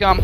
Come.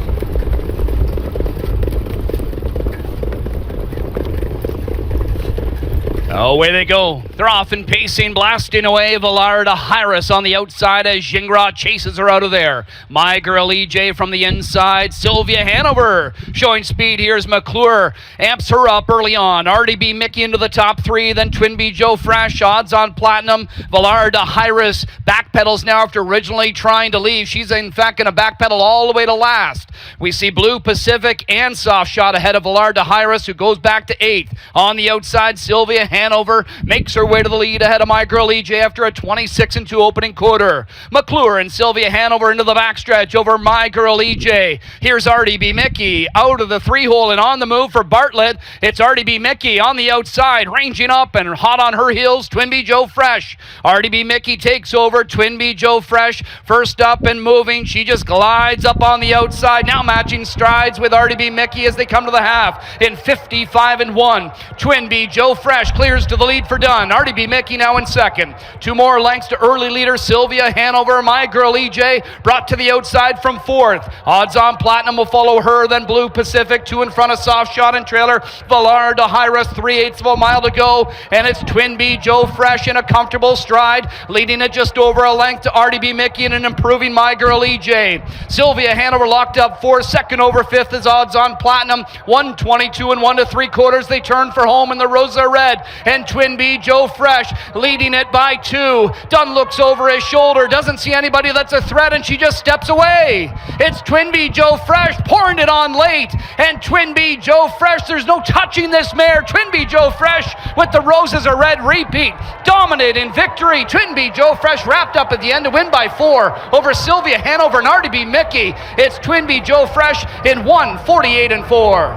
Away they go. They're off and pacing, blasting away. Valar Dohaeris on the outside as Jingra chases her out of there. My Girl EJ from the inside. Sylvia Hanover showing speed. Here's McClure. Amps her up early on. Aardie Miki into the top three. Then Twinbee Joe Fresh. Odds on platinum. Valar Dohaeris backpedals now after originally trying to leave. She's in fact going to backpedal all the way to last. We see Blue Pacific and Soft Shot ahead of Valar Dohaeris, who goes back to 8th. On the outside, Sylvia Hanover makes her way to the lead ahead of My Girl EJ after a 26-2 opening quarter. McClure and Sylvia Hanover into the backstretch over My Girl EJ. Here's Aardie Miki out of the 3-hole and on the move for Bartlett. It's Aardie Miki on the outside, ranging up and hot on her heels. Twinbee Joe Fresh. Aardie Miki takes over. Twinbee Joe Fresh first up and moving. She just glides up on the outside, now matching strides with Aardie Miki as they come to the half in 55-1. Twinbee Joe Fresh clears to the lead for Dunn. Aardie Miki now in second. 2 more lengths to early leader Sylvia Hanover. My Girl EJ brought to the outside from 4th. Odds on platinum will follow her, then Blue Pacific 2 in front of Soft Shot and trailer. Valar Dohaeris 3/8 of a mile to go, and it's Twinbee Joe Fresh in a comfortable stride, leading it just over a length to Aardie Miki and an improving My Girl EJ. Sylvia Hanover locked up 4, second over 5th is odds on platinum. 1:22 and 1 3/4. They turn for home and the roses are red, and Twinbee Joe Fresh leading it by 2. Dunn looks over his shoulder, doesn't see anybody that's a threat, and she just steps away. It's Twinbee Joe Fresh pouring it on late, and Twinbee Joe Fresh, there's no touching this mare. Twinbee Joe Fresh with the roses are red repeat. Dominant in victory. Twinbee Joe Fresh wrapped up at the end to win by 4 over Sylvia Hanover and Aardie Miki. It's Twinbee Joe Fresh in 1:48-4.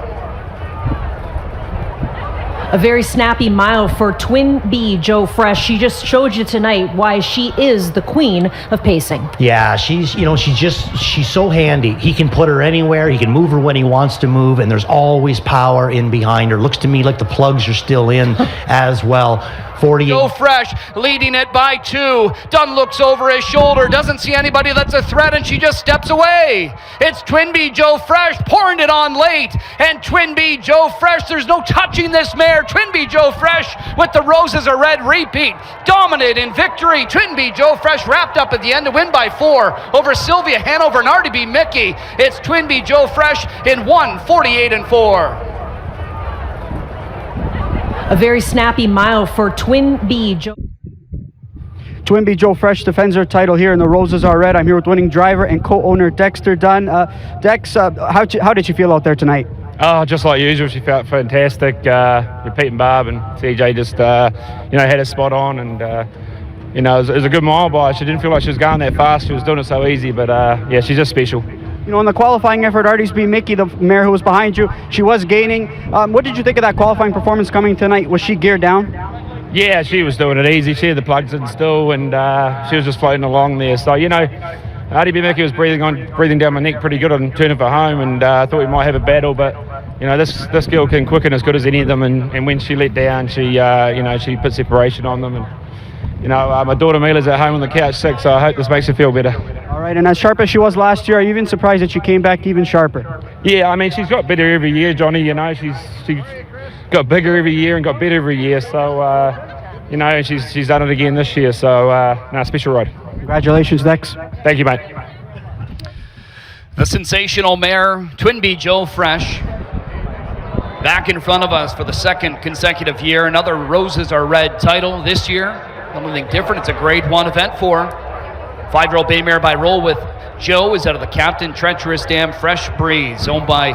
A very snappy mile for Twinbee Joe Fresh. She just showed you tonight why she is the queen of pacing. Yeah, she's so handy. He can put her anywhere. He can move her when he wants to move, and there's always power in behind her. Looks to me like the plugs are still in as well. 48. Joe Fresh leading it by 2. Dunn looks over his shoulder, doesn't see anybody that's a threat, and she just steps away. It's Twinbee Joe Fresh pouring it on late, and Twinbee Joe Fresh, there's no touching this mare. Twinbee Joe Fresh with the roses are red repeat. Dominant in victory. Twinbee Joe Fresh wrapped up at the end to win by 4 over Sylvia Hanover and Aardie Miki. It's Twinbee Joe Fresh in 1:48-4. A very snappy mile for Twinbee Joe. Twinbee Joe Fresh defends her title here in the Roses Are Red. I'm here with winning driver and co-owner Dexter Dunn. Dex, how did you feel out there tonight? Oh, just like usual, she felt fantastic. Repeating Barb and CJ just, had a spot on, and it was a good mile by. She didn't feel like she was going that fast. She was doing it so easy, but yeah, she's just special. You know, in the qualifying effort, Aardie Miki, the mare who was behind you, she was gaining. What did you think of that qualifying performance coming tonight? Was she geared down? Yeah, she was doing it easy. She had the plugs in still, and she was just floating along there. So, Aardie Miki was breathing down my neck pretty good on turning for home, and I thought we might have a battle, but this girl can quicken as good as any of them, and when she let down, she she put separation on them, and my daughter Mila's at home on the couch sick, so I hope this makes her feel better. All right, and as sharp as she was last year, are you even surprised that she came back even sharper? Yeah, I mean, she's got better every year, Johnny. She's got bigger every year and got better every year, so and she's done it again this year, so special ride. Congratulations, Dex. Thank you, mate. The sensational mare, Twinbee Joe Fresh, back in front of us for the 2nd consecutive year. Another Roses Are Red title this year. Something different. It's a Grade 1 event for her. 5-year-old bay mare by Roll with Joe is out of the Captain Treacherous Dam Fresh Breeze, owned by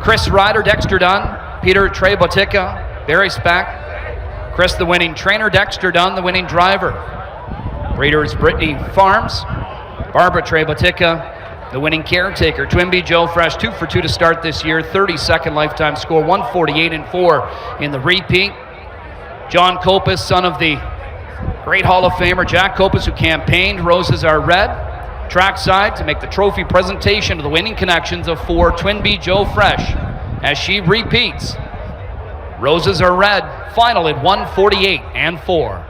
Chris Ryder, Dexter Dunn, Peter Trey Botica, Barry Spack, Chris the winning trainer, Dexter Dunn the winning driver. Breeders Brittany Farms, Barbara Trey Botica, the winning caretaker. Twinbee Joe Fresh 2 for 2 to start this year, 32nd lifetime score, 1:48-4 in the repeat. John Kopis, son of the great Hall of Famer Jack Kopis, who campaigned Roses Are Red, trackside to make the trophy presentation to the winning connections of 4 Twinbee Joe Fresh as she repeats. Roses Are Red, final at 1:48-4.